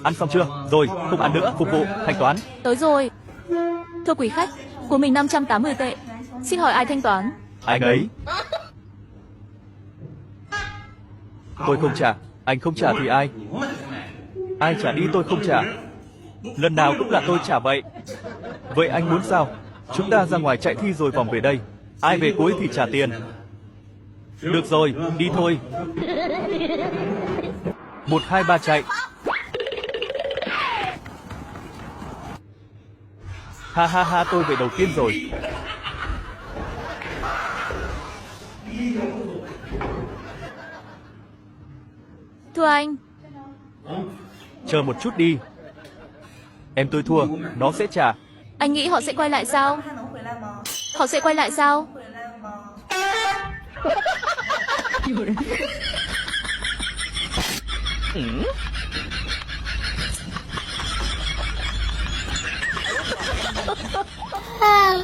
Ăn xong chưa? Rồi, không ăn nữa, phục vụ, thanh toán. Tới rồi. Thưa quý khách, của mình 580 tệ. Xin hỏi ai thanh toán? Anh ấy. Tôi không trả. Anh không trả thì ai? Ai trả đi tôi không trả. Lần nào cũng là tôi trả vậy. Vậy anh muốn sao? Chúng ta ra ngoài chạy thi rồi vòng về đây. Ai về cuối thì trả tiền. Được rồi, đi thôi. 1, 2, 3 chạy. Ha ha ha, tôi về đầu tiên rồi. Thưa anh. Chờ một chút đi. Em tôi thua, nó sẽ trả. Anh nghĩ họ sẽ quay lại sao? Họ sẽ quay lại sao? Ha